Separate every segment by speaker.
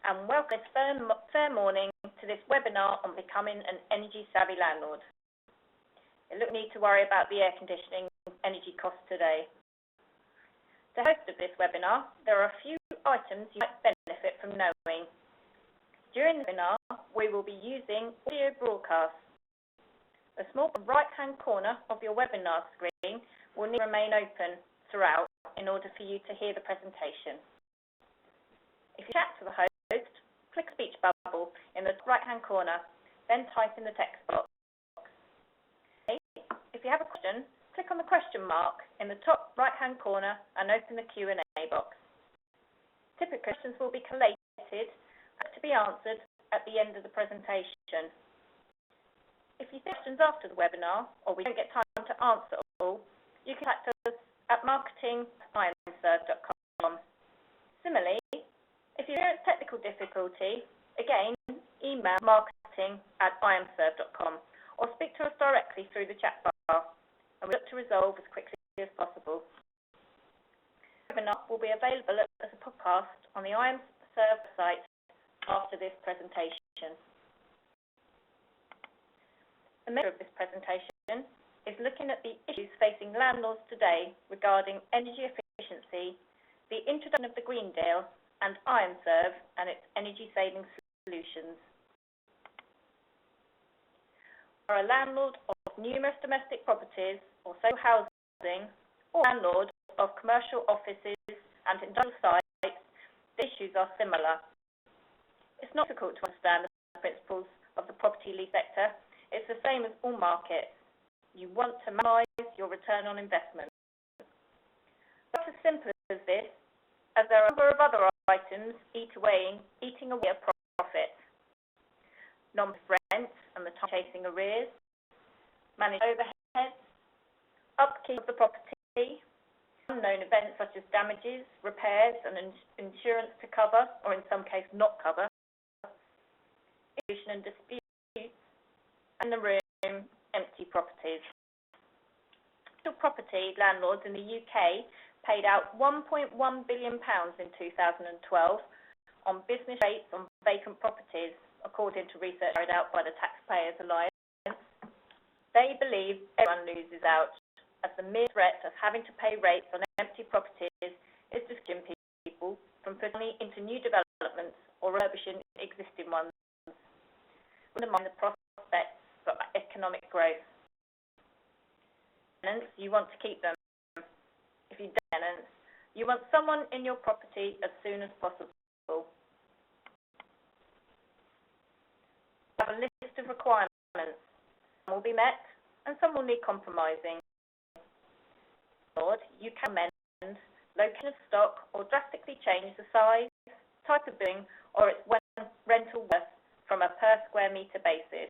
Speaker 1: and welcome this fair morning to this webinar on becoming an energy-savvy landlord. You don't need to worry about the air conditioning energy costs today. To host of this webinar, there are a few items you might benefit from knowing. During the webinar, we will be using audio broadcasts. The small right-hand corner of your webinar screen will need to remain open throughout in order for you to hear the presentation. If you chat to the host, click speech bubble in the right-hand corner, then type in the text box. If you have a question, click on the question mark in the top right-hand corner and open the Q&A box. Typical questions will be collated to be answered at the end of the presentation. If you have questions after the webinar, or we don't get time to answer all, you can contact us at marketing@IMServ.com. Similarly, if you experience technical difficulty, again, email marketing@IMServ.com or speak to us directly through the chat bar, and we look to resolve as quickly as possible. The webinar will be available as a podcast on the IMServ site after this presentation. The measure of this presentation is looking at the issues facing landlords today regarding energy efficiency, the introduction of the Green Deal, and IMServ and its energy-saving solutions. For a landlord of numerous domestic properties or social housing, or landlord of commercial offices and industrial sites, the issues are similar. It's not difficult to understand the principles of the property lease sector. It's the same as all markets. You want to maximise your return on investment. Not as simple as this, as there are a number of other items eating away a profit. Non-rent and the time chasing arrears, managed overheads, upkeep of the property, unknown events such as damages, repairs and insurance to cover, or in some cases not cover, and disputes, and the room empty properties. Property landlords in the UK paid out £1.1 billion in 2012 on business rates on vacant properties, according to research carried out by the Taxpayers Alliance. They believe everyone loses out, as the mere threat of having to pay rates on empty properties is discouraging people from putting money into new developments or refurbishing existing ones, undermine the prospects for economic growth. Tenants, you want to keep them. If you don't tenants, you want someone in your property as soon as possible. You have a list of requirements. Some will be met and some will need compromising. You can amend location of stock or drastically change the size, type of building, or its rental worth from a per square metre basis.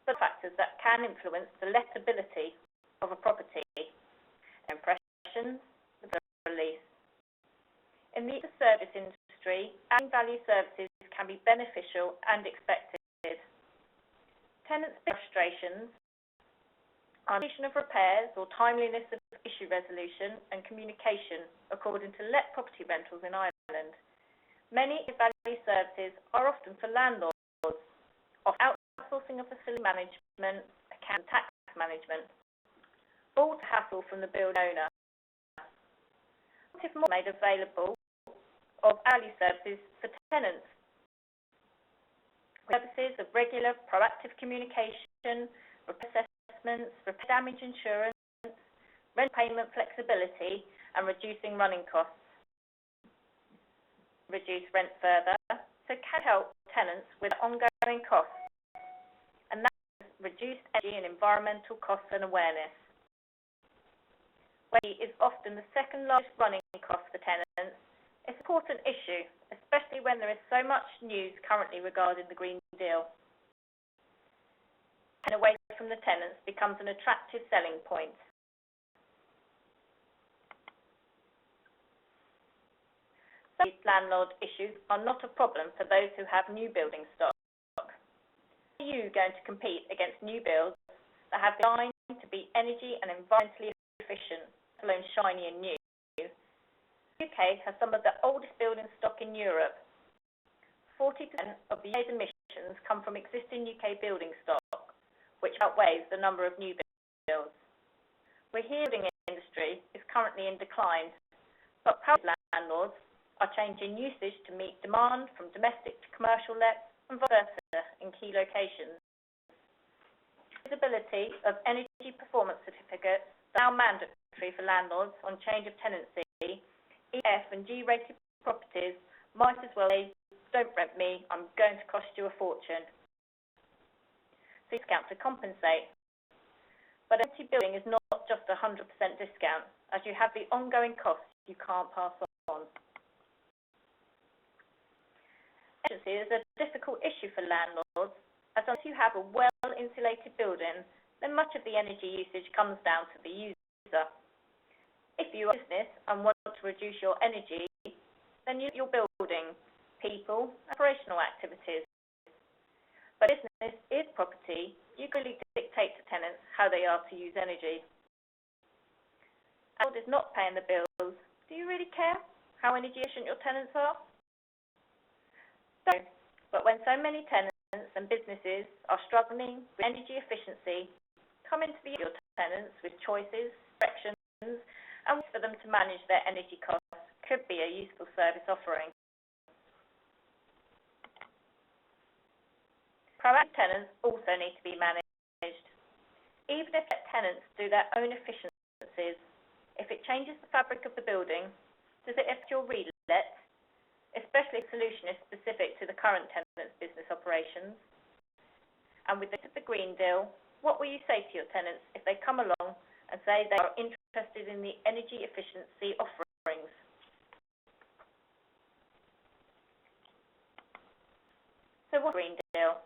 Speaker 1: The factors that can influence the lettability of a property: impressions, the release. In the service industry, adding value services can be beneficial and expected. Tenants' frustrations are completion of repairs or timeliness of issue resolution and communication, according to let property rentals in Ireland. Many value services are often for landlords, of outsourcing of facility management, account and tax management, all to hassle from the building owner. If more made available of value services for tenants, services of regular proactive communication, repair assessments, repair damage insurance, rent payment flexibility, and reducing running costs. Reduce rent further, so can help tenants with ongoing costs, and that is reduced energy and environmental costs and awareness. Energy is often the second largest running cost for tenants. It's an important issue, especially when there is so much news currently regarding the Green Deal. And away from the tenants becomes an attractive selling point. Some of these landlord issues are not a problem for those who have new building stock. How are you going to compete against new builds that have been designed to be energy and environmentally efficient, let alone shiny and new? The UK has some of the oldest building stock in Europe, 40% of the UK's emissions come from existing UK building stock, which outweighs the number of new builds. The building industry is currently in decline, but private landlords are changing usage to meet demand from domestic to commercial lets and vice versa in key locations. Visibility of energy performance certificates is now mandatory for landlords on change of tenancy. E, F and G rated properties might as well say, don't rent me, I'm going to cost you a fortune. So discount to compensate. But empty building is not just a 100% discount, as you have the ongoing costs you can't pass on. Efficiency is a difficult issue for landlords, as unless you have a well-insulated building, then much of the energy usage comes down to the user. If you are a business and want to reduce your energy, then you're building people, operational activities. But business is property, you can really dictate to tenants how they are to use energy. Landlord is not paying the bills. Do you really care how energy efficient your tenants are? No, but when so many tenants and businesses are struggling with energy efficiency, come into your tenants with choices, directions, and for them to manage their energy costs could be a useful service offering. Proactive tenants also need to be managed. Even if tenants do their own efficiencies, if it changes the fabric of the building, does it affect your relet? Especially if the solution is specific to the current tenant's business operations. And with the Green Deal, what will you say to your tenants if they come along and say they are interested in the energy efficiency offerings? So what's the Green Deal?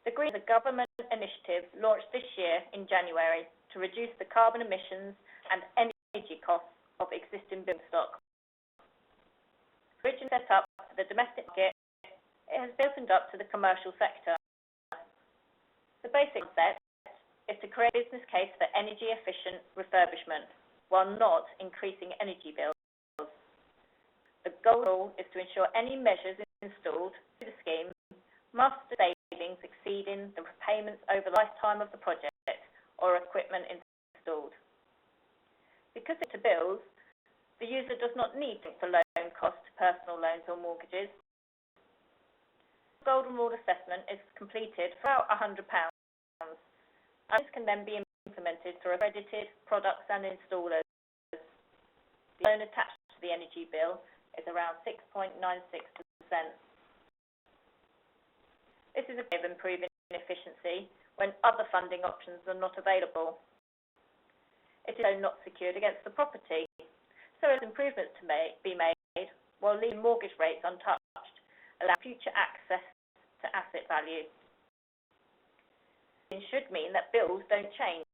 Speaker 1: The Green is a government initiative launched this year in January to reduce the carbon emissions and energy costs of existing building stock. Originally set up for the domestic market, it has been opened up to the commercial sector. The basic concept is to create a business case for energy efficient refurbishment while not increasing energy bills. The goal is to ensure any measures installed through the scheme must have savings exceeding the repayments over the lifetime of the project or equipment installed. Because it's to bills, the user does not need to for loan costs, personal loans or mortgages. The Golden Rule assessment is completed for about £100, and this can then be implemented through accredited products and installers. The loan attached to the energy bill is around 6.96%. This is a way of improving efficiency when other funding options are not available. It is not secured against the property, so there's improvements to be made while leaving mortgage rates untouched, allow future access to asset value. It should mean that bills don't change,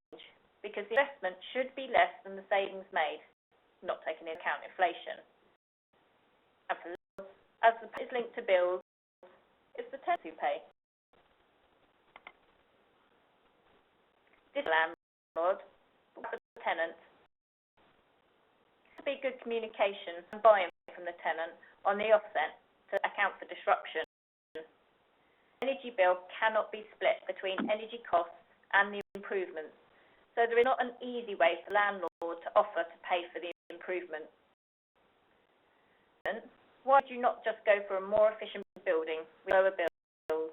Speaker 1: because the investment should be less than the savings made, not taking into account inflation. And for landlords, as the pay is linked to bills, it's the tenants who pay. This landlord, the tenant, to be good communication and buy-in from the tenant on the offset to account for disruption. Energy bill cannot be split between energy costs and the improvements, so there is not an easy way for landlord to offer to pay for the improvement. Why do you not just go for a more efficient building with lower bills?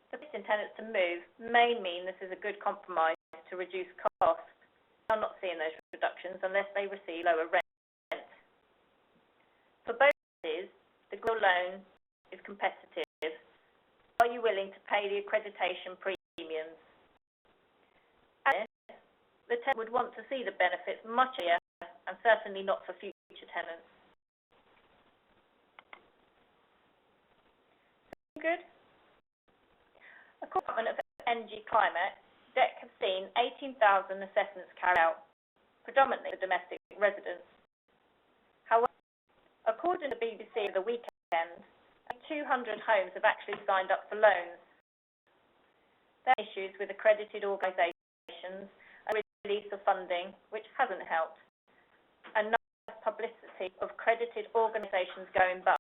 Speaker 1: Persisting tenants to move may mean this is a good compromise to reduce costs. They are not seeing those reductions unless they receive lower rent. For both parties, the loan is competitive. Are you willing to pay the accreditation premiums? And the tenant would want to see the benefits much earlier, and certainly not for future tenants. Good. According to Energy Climate, DEC have seen 18,000 assessments carried out, predominantly for domestic residents. However, according to the BBC over the weekend, 200 homes have actually signed up for loans. There are issues with accredited organisations and release of funding, which hasn't helped, and no publicity of accredited organisations going bust.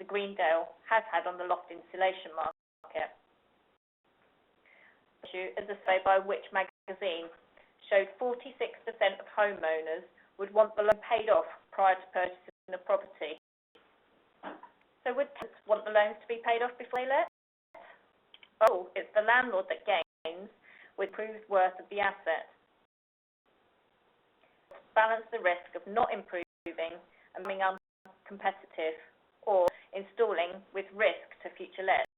Speaker 1: Greendale has had on the loft insulation market. As a survey by Which magazine showed 46% of homeowners would want the loan paid off prior to purchasing the property. So would tenants want the loans to be paid off before they let? Oh, it's the landlord that gains with proved worth of the asset. Balance the risk of not improving and being uncompetitive or installing with risk to future lets.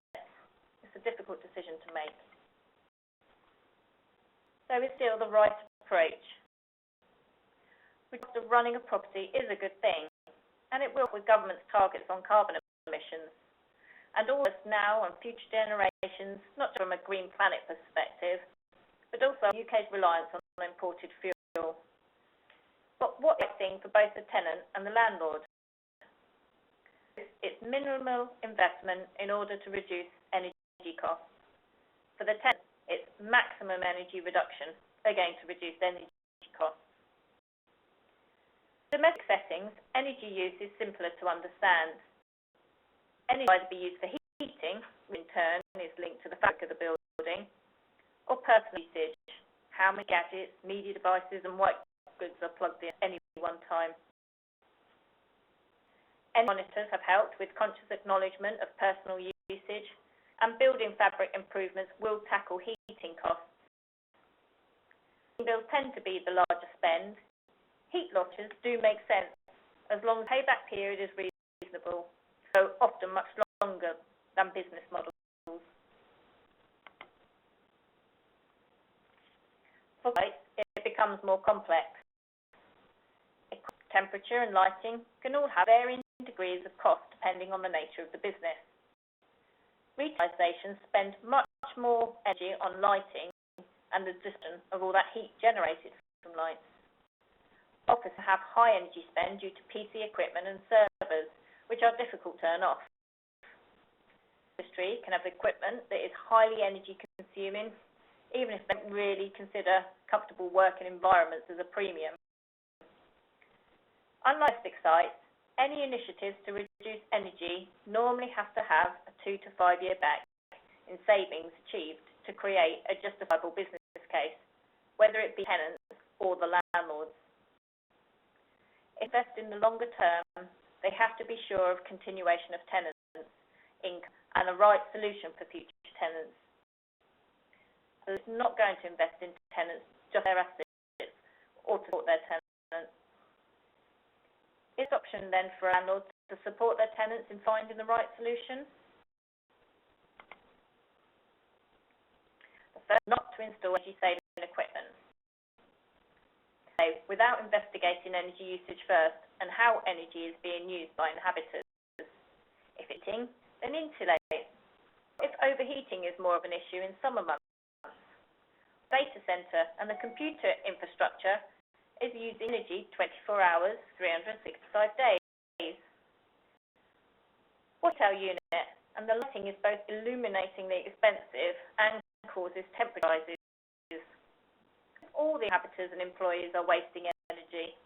Speaker 1: It's a difficult decision to make. So is still the right approach. Running a property is a good thing, and it will with government's targets on carbon emissions. And all of us now and future generations, not from a green planet perspective, but also the UK's reliance on imported fuel. But what is the thing for both the tenant and the landlord? It's minimal investment in order to reduce energy costs. For the tenant, it's maximum energy reduction, again to reduce energy costs. In domestic settings, energy use is simpler to understand. Energy will either be used for heating, which in turn is linked to the fabric of the building, or personal usage, how many gadgets, media devices and white goods are plugged in at any one time. Energy monitors have helped with conscious acknowledgement of personal usage, and building fabric improvements will tackle heating costs. Bills tend to be the larger spend. Heat losses do make sense, as long as the payback period is reasonable, though often much longer than business models. For sites, it becomes more complex. Temperature and lighting can all have varying degrees of cost depending on the nature of the business. Retail spend much more energy on lighting and the distance of all that heat generated from lights. Offices have high energy spend due to PC equipment and servers, which are difficult to turn off. Industry can have equipment that is highly energy consuming, even if they don't really consider comfortable working environments as a premium. Unlike domestic sites, any initiatives to reduce energy normally have to have a 2 to 5 year back in savings achieved to create a justifiable business case, whether it be tenants or the landlords. Invest in the longer term, they have to be sure of continuation of tenants' income and a right solution for future tenants. So it's not going to invest in tenants just their assets or to support their tenants. Is option then for landlords to support their tenants in finding the right solution? The first, not to install energy-saving equipment. So, without investigating energy usage first and how energy is being used by inhabitants. If heating, then insulate. If overheating is more of an issue in summer months. Data centre and the computer infrastructure is using energy 24 hours, 365 days. Water unit and the lighting is both illuminatingly expensive and causes temperature rises. All the inhabitants and employees are wasting energy.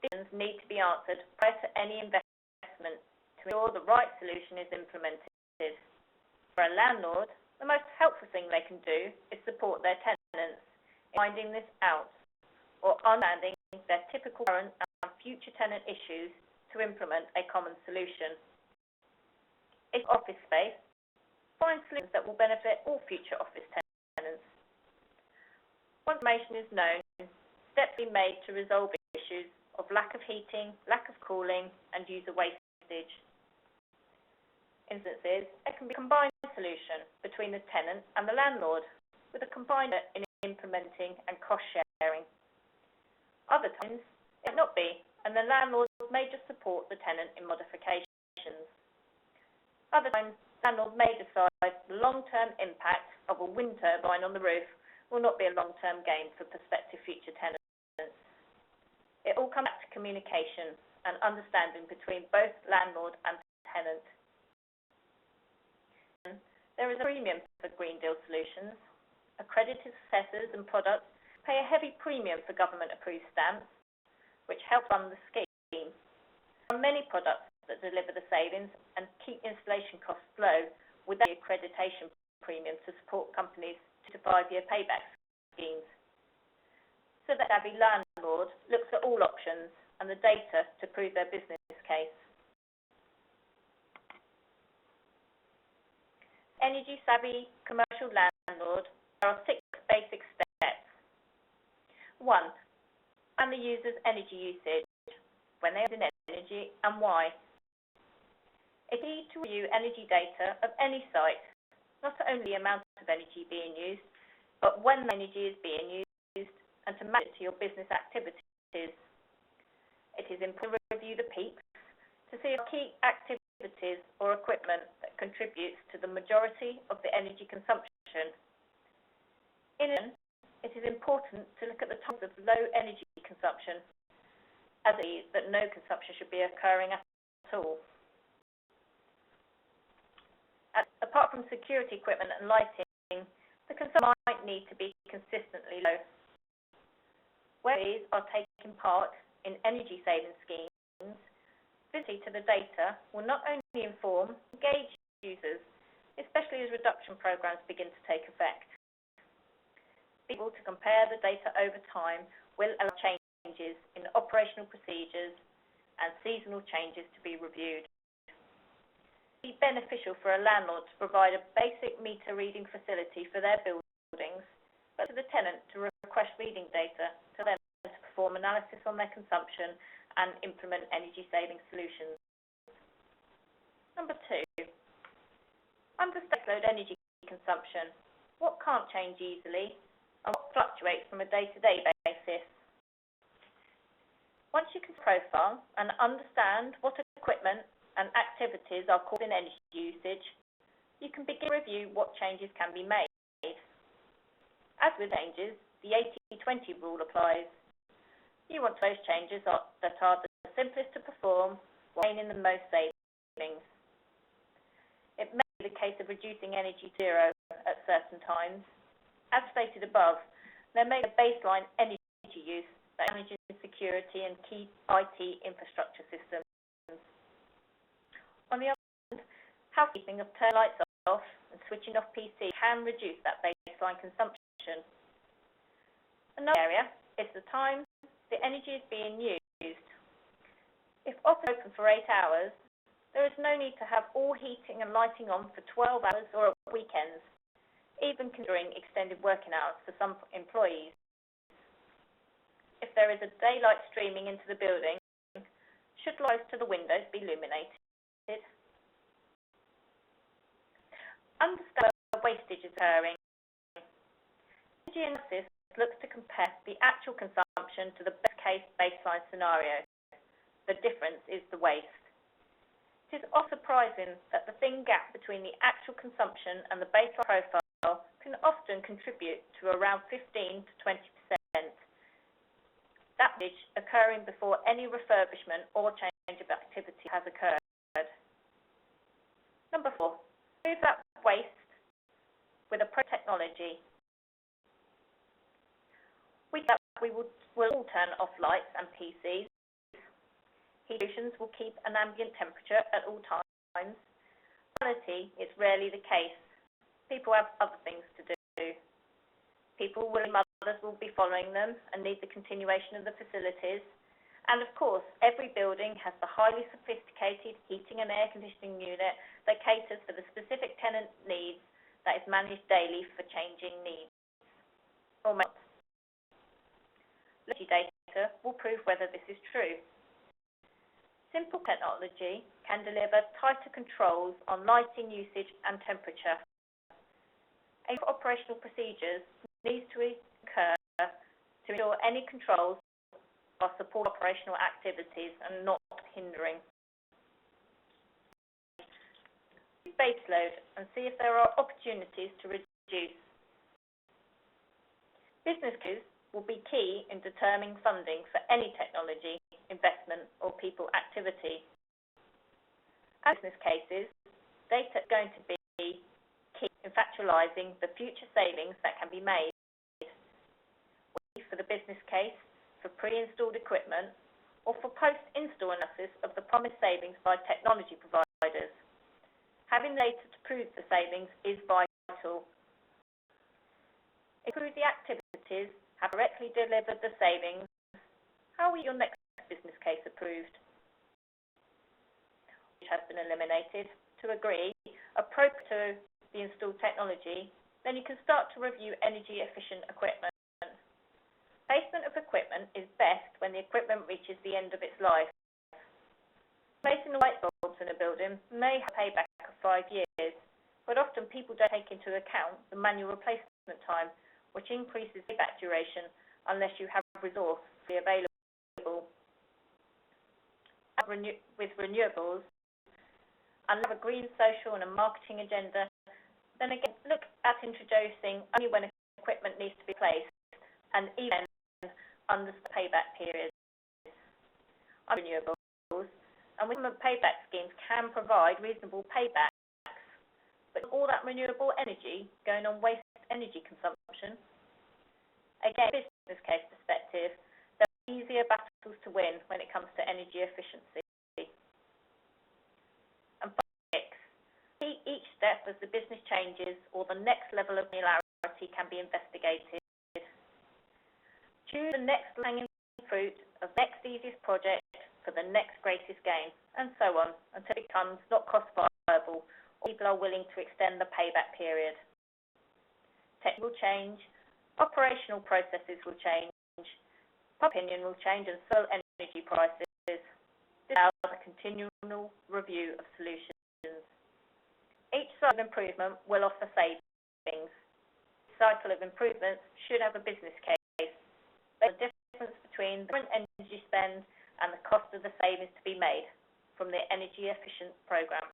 Speaker 1: These need to be answered prior to any investment to ensure the right solution is implemented. For a landlord, the most helpful thing they can do is support their tenants in finding this out, or understanding their typical current and future tenant issues to implement a common solution. If office space, find solutions that will benefit all future office tenants. Once information is known, steps be made to resolve issues of lack of heating, lack of cooling, and user wastage. Instances, it can be a combined solution between the tenant and the landlord, with a combined in implementing and cost sharing. Other times, it may not be, and the landlord may just support the tenant in modifications. Other times, the landlord may decide the long-term impact of a wind turbine on the roof will not be a long-term gain for prospective future tenants. It all comes back to communication and understanding between both landlord and tenant. There is a premium for Green Deal solutions. Accredited assessors and products pay a heavy premium for government-approved stamps, which help fund the scheme. There are many products that deliver the savings and keep installation costs low without the accreditation premium to support companies to 5-year payback schemes. So that savvy landlord looks at all options and the data to prove their business case. Energy savvy commercial landlord, there are 6 basic steps. 1. And the user's energy usage, when they use energy and why. It's key to review energy data of any site, not only the amount of energy being used, but when the energy is being used and to match it to your business activities. It is important to review the peaks to see if key activities or equipment that contributes to the majority of the energy consumption. In addition, it is important to look at the times of low energy consumption, as it is that no consumption should be occurring at all. Apart from security equipment and lighting, the consumption might need to be consistently low. Where these are taking part in energy saving schemes, visibility to the data will not only inform, engage users, especially as reduction programs begin to take effect. Being able to compare the data over time will allow changes in operational procedures and seasonal changes to be reviewed. It would be beneficial for a landlord to provide a basic meter reading facility for their buildings, but to the tenant to request reading data to them to perform analysis on their consumption and implement energy-saving solutions. Number 2, understand load energy consumption. What can't change easily and what fluctuates from a day-to-day basis. Once you can profile and understand what equipment and activities are causing energy usage, you can begin to review what changes can be made. As with changes, the 80-20 rule applies. You want those changes that are the simplest to perform while gaining the most savings. It may be the case of reducing energy to zero at certain times. As stated above, there may be a baseline energy use that manages security and key IT infrastructure systems. On the other hand, housekeeping of turn lights off and switching off PC can reduce that baseline consumption. Another area is the time the energy is being used. If office is open for 8 hours, there is no need to have all heating and lighting on for 12 hours or at weekends, even considering extended working hours for some employees. If there is a daylight streaming into the building, should lights to the windows be illuminated? Understand where wastage is occurring. Energy analysis looks to compare the actual consumption to the best case baseline scenario. The difference is the waste. It is often surprising that the thin gap between the actual consumption and the baseline profile can often contribute to around 15 to 20%. That wastage occurring before any refurbishment or change of activity has occurred. Number 4, remove that waste with a technology. We will all turn off lights and PCs. Heat solutions will keep an ambient temperature at all times. In reality, it's rarely the case. People have other things to do. Others will be following them and need the continuation of the facilities. And of course, every building has the highly sophisticated heating and air conditioning unit that caters for the specific tenant needs that is managed daily for changing needs. Energy data will prove whether this is true. Simple technology can deliver tighter controls on lighting usage and temperature. Operational procedures need to occur to ensure any controls are support operational activities and not hindering. Baseload and see if there are opportunities to reduce. Business cases will be key in determining funding for any technology, investment or people activity. As business cases, data is going to be key in factualizing the future savings that can be made. For the business case, for pre-installed equipment, or for post-install analysis of the promised savings by technology providers. Having data to prove the savings is vital. If the activities have directly delivered the savings, how will your next business case approved? Which has been eliminated. To agree, appropriate to the installed technology, then you can start to review energy efficient equipment. Placement of equipment is best when the equipment reaches the end of its life. Placing the light bulbs in a building may have a payback of 5 years, but often people don't take into account the manual replacement time, which increases payback duration unless you have resource available. With renewables, and have a green, social and a marketing agenda, then again look at introducing only when equipment needs to be placed, and even under the payback periods. Renewables and government payback schemes can provide reasonable paybacks, but all that renewable energy going on waste energy consumption. Again, business case perspective, there are easier battles to win when it comes to energy efficiency. And 6, see each step as the business changes or the next level of granularity can be investigated. Choose the next hanging fruit of next easiest project for the next greatest gain, and so on, until it becomes not cost viable or people are willing to extend the payback period. Tech will change, operational processes will change, public opinion will change, and so energy prices. This allows a continual review of solutions. Each cycle of improvement will offer savings. Each cycle of improvements should have a business case. There's a difference between the current energy spend and the cost of the savings to be made from the energy efficient program.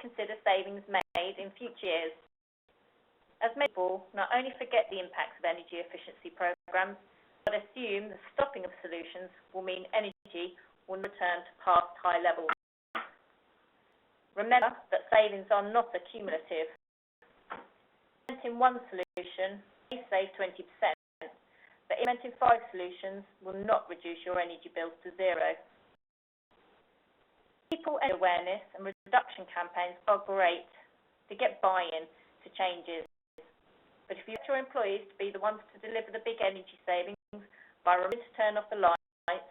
Speaker 1: Consider savings made in future years. As many people not only forget the impacts of energy efficiency programs, but assume the stopping of solutions will mean energy will return to past high levels. Remember that savings are not accumulative. Implementing one solution may save 20%. But implementing 5 solutions will not reduce your energy bills to 0. People awareness and reduction campaigns are great to get buy-in to changes. But if you want your employees to be the ones to deliver the big energy savings by remembering to turn off the lights,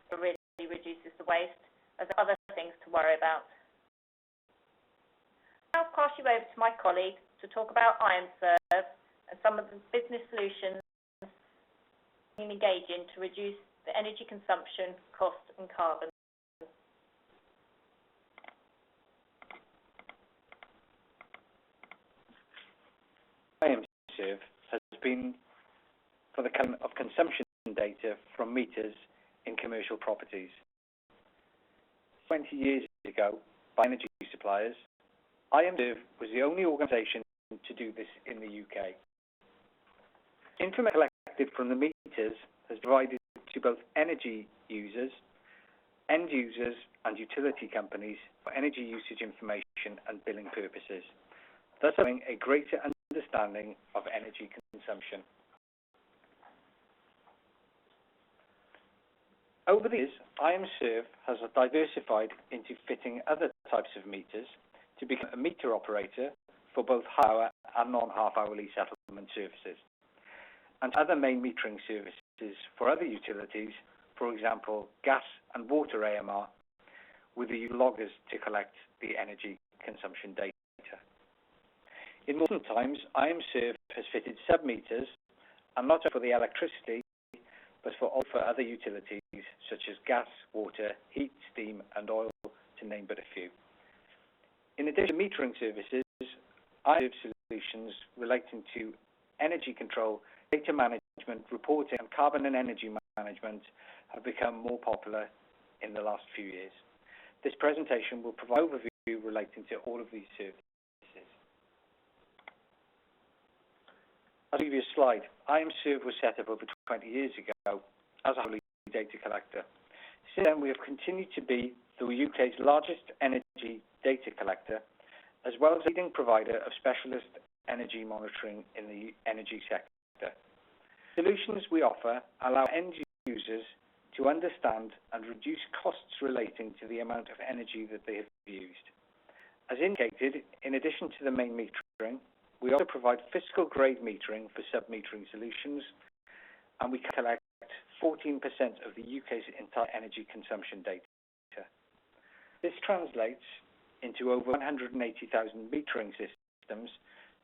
Speaker 1: it really reduces the waste, as there are other things to worry about. I'll pass you over to my colleague to talk about IMServ and some of the business solutions engage in to reduce the energy consumption, cost and carbon.
Speaker 2: IMServ has been for the collection of consumption data from meters in commercial properties. 20 years ago, by energy suppliers, IMServ was the only organisation to do this in the UK. Information collected from the meters has provided to both energy users, end users and utility companies for energy usage information and billing purposes, thus having a greater understanding of energy consumption. Over the years, IMServ has diversified into fitting other types of meters to become a meter operator for both half-hour and non-half-hourly settlement services, and other main metering services for other utilities, for example, gas and water AMR, with the loggers to collect the energy consumption data. In modern times, IMServ has fitted sub-meters, and not only for the electricity, but for other utilities such as gas, water, heat, steam and oil, to name but a few. In addition to metering services, IMServ solutions relating to energy control, data management, reporting and carbon and energy management have become more popular in the last few years. This presentation will provide an overview relating to all of these services. As a previous slide, IMServ was set up over 20 years ago as a wholly data collector. Since then, we have continued to be the UK's largest energy data collector, as well as a leading provider of specialist energy monitoring in the energy sector. Solutions we offer allow end users to understand and reduce costs relating to the amount of energy that they have used. As indicated, in addition to the main metering, we also provide physical grade metering for sub-metering solutions, and we collect 14% of the UK's entire energy consumption data. This translates into over 180,000 metering systems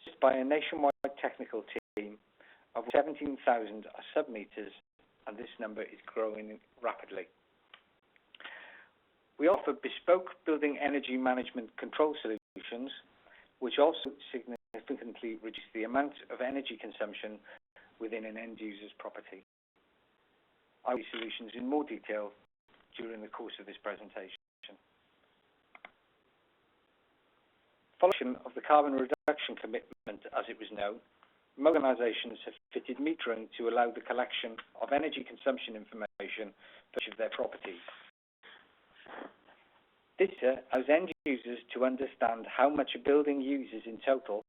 Speaker 2: used by a nationwide technical team of 17,000 are sub-meters, and this number is growing rapidly. We offer bespoke building energy management control solutions, which also significantly reduce the amount of energy consumption within an end user's property. I will use solutions in more detail during the course of this presentation. Following of the carbon reduction commitment, as it was known, most organisations have fitted metering to allow the collection of energy consumption information for each of their properties. This allows end users to understand how much a building uses in total,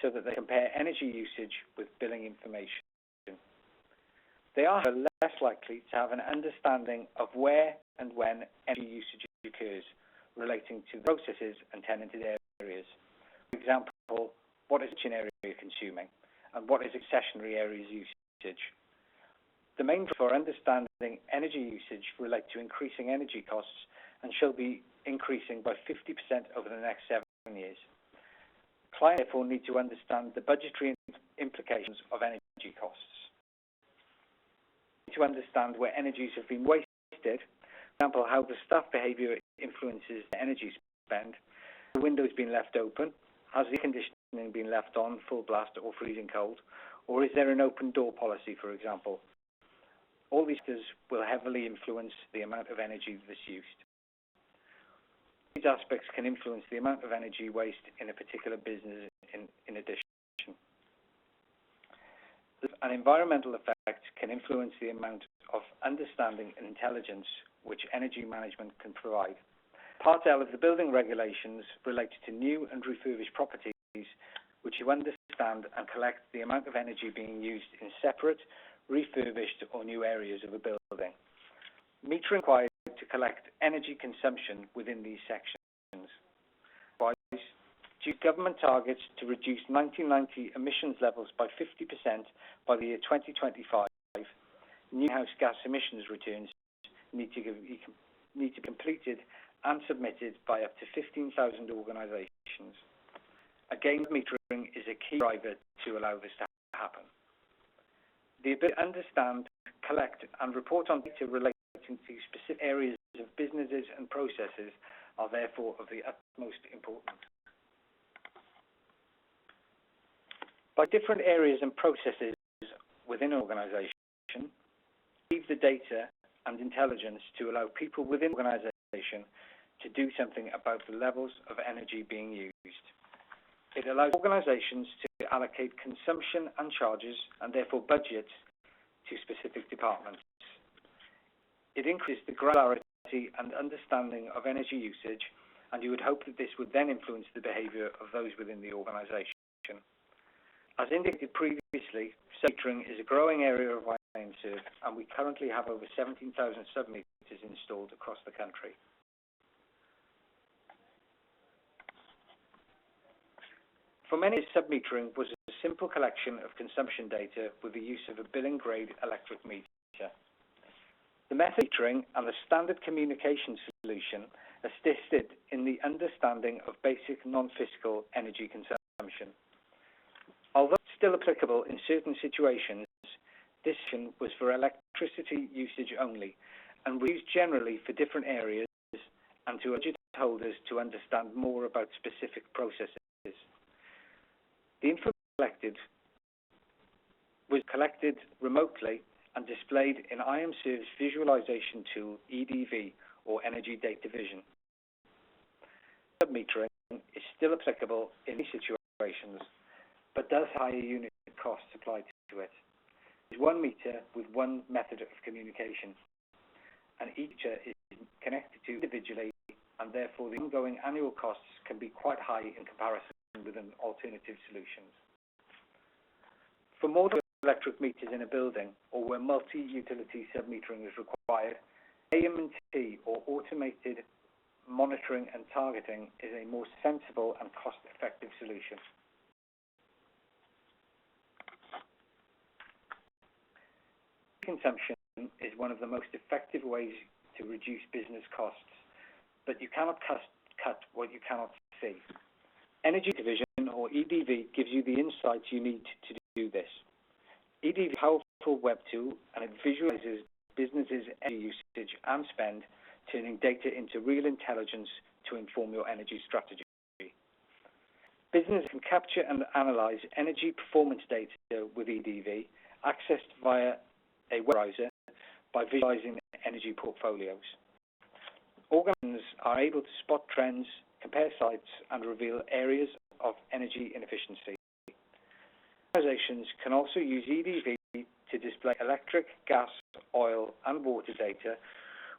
Speaker 2: so that they compare energy usage with billing information. They are less likely to have an understanding of where and when energy usage occurs, relating to processes and tenanted areas. For example, what is a kitchen area consuming, and what is accessory areas usage. The main for understanding energy usage relate to increasing energy costs and shall be increasing by 50% over the next 7 years. Clients therefore need to understand the budgetary implications of energy costs. To understand where energies have been wasted, for example, how the staff behaviour influences the energy spend. The window's been left open, has the conditioning been left on full blast or freezing cold, or is there an open door policy, for example? All these factors will heavily influence the amount of energy that's used. These aspects can influence the amount of energy waste in a particular business in addition. An environmental effect can influence the amount of understanding and intelligence which energy management can provide. Part L of the building regulations relates to new and refurbished properties, which you understand and collect the amount of energy being used in separate, refurbished or new areas of a building. Metering required to collect energy consumption within these sections. Due to government targets to reduce 1990 emissions levels by 50% by the year 2025, new house gas emissions returns need to be completed and submitted by up to 15,000 organisations. Again, metering is a key driver to allow this to happen. The ability to understand, collect and report on data relating to specific areas of businesses and processes are therefore of the utmost importance. By different areas and processes within an organisation, receive the data and intelligence to allow people within the organisation to do something about the levels of energy being used. It allows organisations to allocate consumption and charges and therefore budgets to specific departments. It increases the granularity and understanding of energy usage, and you would hope that this would then influence the behaviour of those within the organisation. As indicated previously, metering is a growing area of IMServ, and we currently have over 17,000 sub-meters installed across the country. For many, sub-metering was a simple collection of consumption data with the use of a billing-grade electric meter. The method metering and the standard communication solution assisted in the understanding of basic non-physical energy consumption. Although still applicable in certain situations, this was for electricity usage only and was used generally for different areas and to budget holders to understand more about specific processes. The info was collected remotely and displayed in IMServ's Visualisation tool, EDV, or Energy Data Vision. Sub-metering is still applicable in these situations, but does have higher unit costs applied to it. It is 1 meter with one method of communication, and each is connected to individually, and therefore the ongoing annual costs can be quite high in comparison with alternative solutions. For more electric meters in a building or where multi-utility submetering is required, aM&T, or automated monitoring and targeting, is a more sensible and cost-effective solution. Consumption is one of the most effective ways to reduce business costs, but you cannot cut what you cannot see. Energy Division, or EDV, gives you the insights you need to do this. EDV is a powerful web tool, and it visualizes businesses' energy usage and spend, turning data into real intelligence to inform your energy strategy. Businesses can capture and analyze energy performance data with EDV, accessed via a web browser by visualizing energy portfolios. Organizations are able to spot trends, compare sites, and reveal areas of energy inefficiency. Organizations can also use EDV to display electric, gas, oil, and water data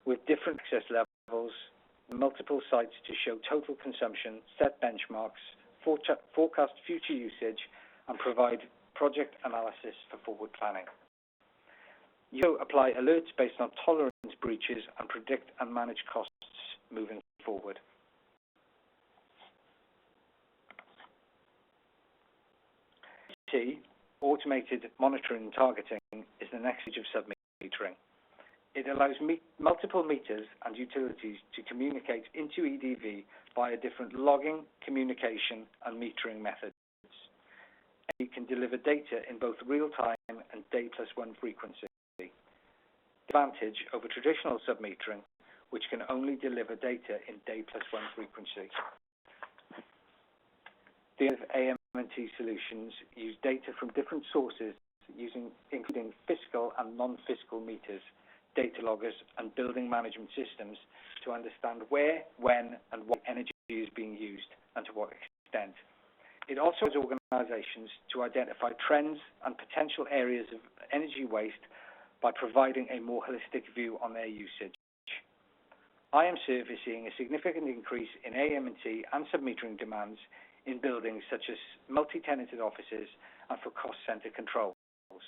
Speaker 2: with different access levels, multiple sites to show total consumption, set benchmarks, forecast future usage, and provide project analysis for forward planning. You apply alerts based on tolerance breaches and predict and manage costs moving forward. Automated monitoring and targeting, is the next stage of submetering. It allows multiple meters and utilities to communicate into EDV via different logging, communication, and metering methods. It can deliver data in both real-time and day+1 frequency. The advantage over traditional submetering, which can only deliver data in day+1 frequency. The aM&T solutions use data from different sources, including fiscal and non-fiscal meters, data loggers, and building management systems to understand where, when, and what energy is being used and to what extent. It also allows organizations to identify trends and potential areas of energy waste by providing a more holistic view on their usage. IMServ is seeing a significant increase in aM&T and submetering demands in buildings such as multi-tenanted offices and for cost center controls. To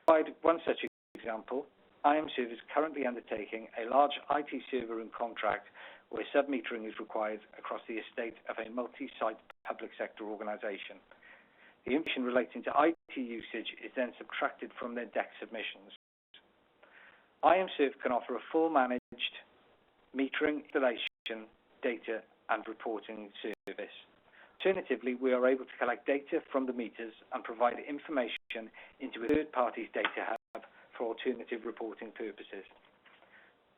Speaker 2: provide one such example, IMServ is currently undertaking a large IT server room contract where submetering is required across the estate of a multi-site public sector organization. The information relating to IT usage is then subtracted from their DEC submissions. IMServ can offer a full managed metering, installation, data, and reporting service. Alternatively, we are able to collect data from the meters and provide information into a third party's data hub for alternative reporting purposes.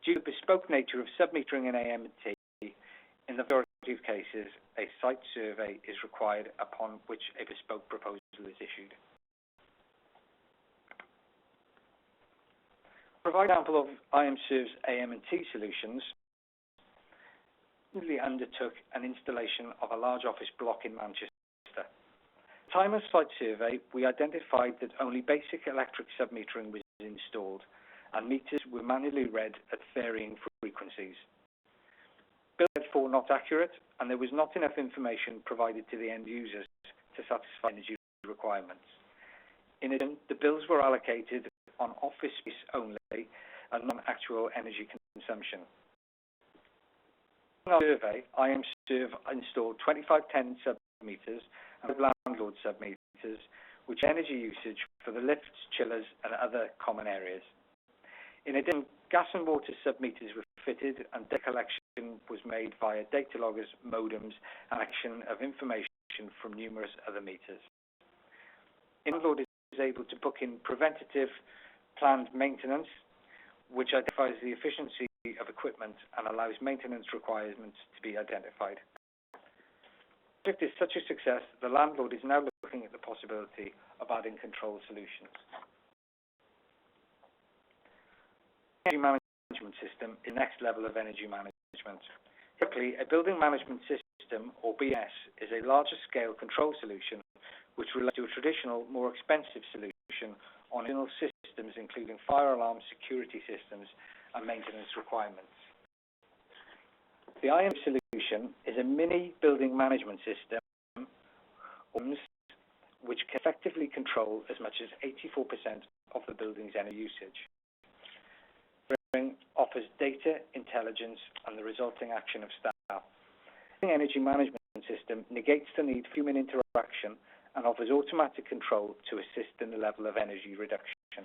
Speaker 2: Due to the bespoke nature of submetering in aM&T, in the majority of cases, a site survey is required upon which a bespoke proposal is issued. To provide an example of IMServ's aM&T solutions, we undertook an installation of a large office block in Manchester. At the time of site survey, we identified that only basic electric submetering was installed, and meters were manually read at varying frequencies. Bills were therefore not accurate, and there was not enough information provided to the end users to satisfy energy requirements. In addition, the bills were allocated on office space only and non-actual energy consumption. In our survey, IMServ installed 25 Tenants submeters and Landlord submeters, which energy usage for the lifts, chillers, and other common areas. In addition, gas and water submeters were fitted, and data collection was made via data loggers, modems, and action of information from numerous other meters. Landlord is able to book in preventative planned maintenance, which identifies the efficiency of equipment and allows maintenance requirements to be identified. The project is such a success that the Landlord is now looking at the possibility of adding control solutions. Energy management system is the next level of energy management. Typically, a building management system, or BEMS, is a larger scale control solution which relates to a traditional, more expensive solution on internal systems including fire alarm, security systems, and maintenance requirements. The IMServ solution is a mini building management system, which can effectively control control as much as 84% of the building's energy usage. Offers data, intelligence, and the resulting action of staff. The energy management system negates the need for human interaction and offers automatic control to assist in the level of energy reduction.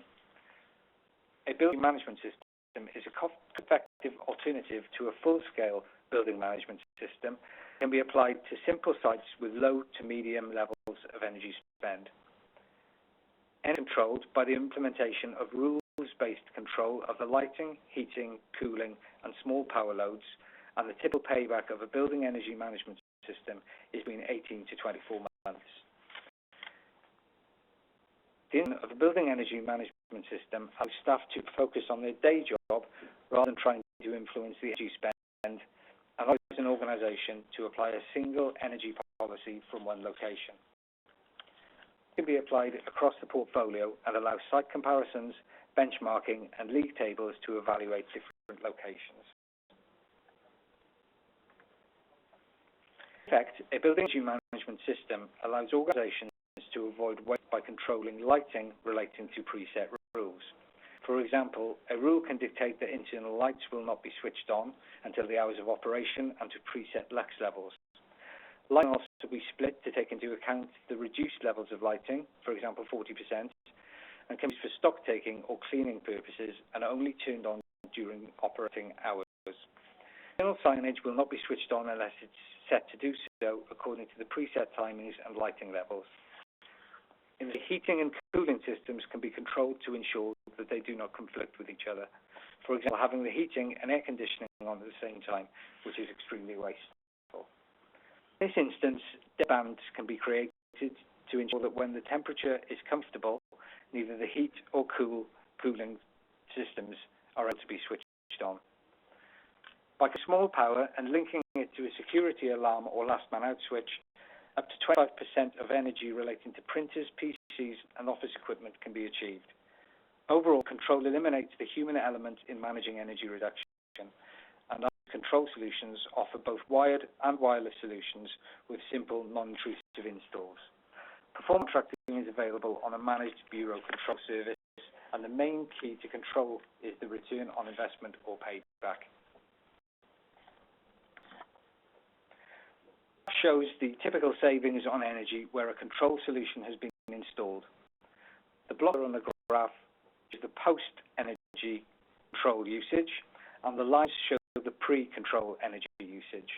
Speaker 2: A building management system is a cost-effective alternative to a full-scale building management system and can be applied to simple sites with low to medium levels of energy spend. And controlled by the implementation of rules-based control of the lighting, heating, cooling, and small power loads, and the typical payback of a building energy management system is between 18 to 24 months. The end of a building energy management system allows staff to focus on their day job rather than trying to influence the energy spend, and allows an organisation to apply a single energy policy from one location. It can be applied across the portfolio and allows site comparisons, benchmarking, and league tables to evaluate different locations. In fact, a building energy management system allows organisations to avoid waste by controlling lighting relating to preset rules. For example, a rule can dictate that internal lights will not be switched on until the hours of operation and to preset lux levels. Lighting can also be split to take into account the reduced levels of lighting, for example 40%, and can be used for stock taking or cleaning purposes and only turned on during operating hours. Internal signage will not be switched on unless it's set to do so according to the preset timings and lighting levels. The heating and cooling systems can be controlled to ensure that they do not conflict with each other. For example, having the heating and air conditioning on at the same time, which is extremely wasteful. In this instance, bands can be created to ensure that when the temperature is comfortable, neither the heat or cooling systems are able to be switched on. By small power and linking it to a security alarm or last man out switch, up to 25% of energy relating to printers, PCs, and office equipment can be achieved. Overall, control eliminates the human element in managing energy reduction, and our control solutions offer both wired and wireless solutions with simple, non-intrusive installs. Performance tracking is available on a managed bureau control service, and the main key to control is the return on investment or payback. Shows the typical savings on energy where a control solution has been installed. The blocker on the graph is the post-energy control usage, and the lines show the pre-control energy usage.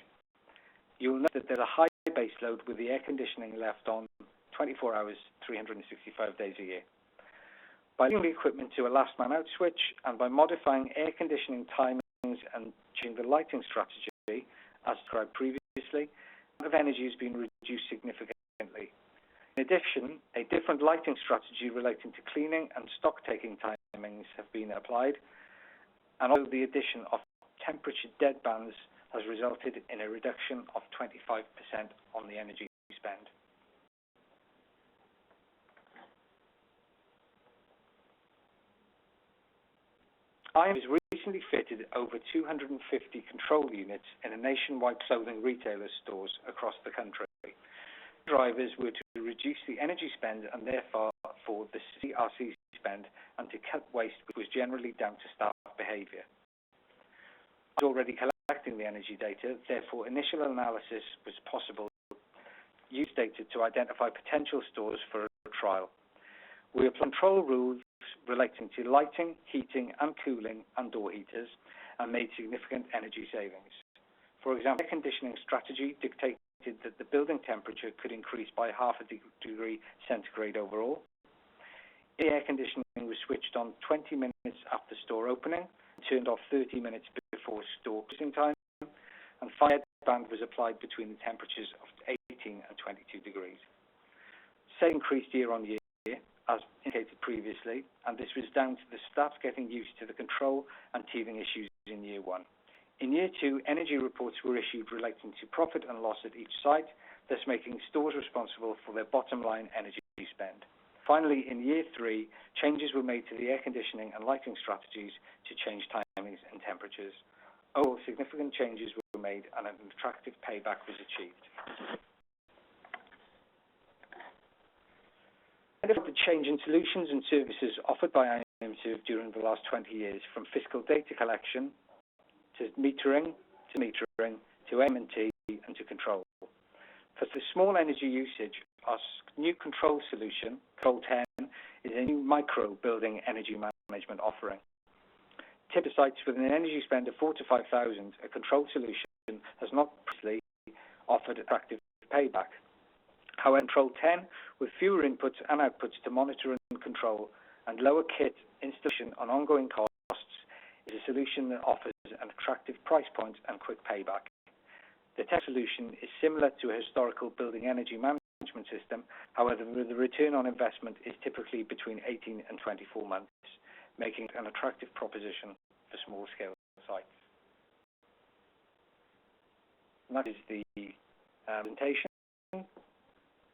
Speaker 2: You'll note that there's a high base load with the air conditioning left on 24 hours, 365 days a year. By linking the equipment to a last man out switch and by modifying air conditioning timings and changing the lighting strategy, as described previously, of energy has been reduced significantly. In addition, a different lighting strategy relating to cleaning and stock taking timings have been applied, and also the addition of temperature dead bands has resulted in a reduction of 25% on the energy spend. IMServ has recently fitted over 250 control units in a nationwide clothing retailer stores across the country. Drivers were to reduce the energy spend and therefore for the CRC spend and to cut waste, which was generally down to staff behaviour. I was already collecting the energy data, therefore initial analysis was possible. Use data to identify potential stores for a trial. We apply control rules relating to lighting, heating and cooling and door heaters and made significant energy savings. For example, air conditioning strategy dictated that the building temperature could increase by half a degree centigrade overall. The air conditioning was switched on 20 minutes after store opening and turned off 30 minutes before store closing time, and fire band was applied between the temperatures of 18 and 22 degrees. Sales increased year on year, as indicated previously, and this was down to the staff getting used to the control and teething issues in year one. In year two, energy reports were issued relating to profit and loss at each site, thus making stores responsible for their bottom line energy spend. Finally, in year three, changes were made to the air conditioning and lighting strategies to change timings and temperatures. Overall, significant changes were made and an attractive payback was achieved. The change in solutions and services offered by IMServ during the last 20 years, from physical data collection to metering to aM&T and to control. For the small energy usage, our new control solution, Control 10, is a new micro building energy management offering. Typical sites with an energy spend of 4,000 to 5,000, a control solution has not previously offered attractive payback. However, Control 10, with fewer inputs and outputs to monitor and control, and lower kit installation on ongoing costs, is a solution that offers an attractive price point and quick payback. The tech solution is similar to a historical building energy management system. However, the return on investment is typically between 18 and 24 months, making it an attractive proposition for small-scale sites. And that is the presentation.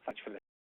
Speaker 2: Thanks for listening.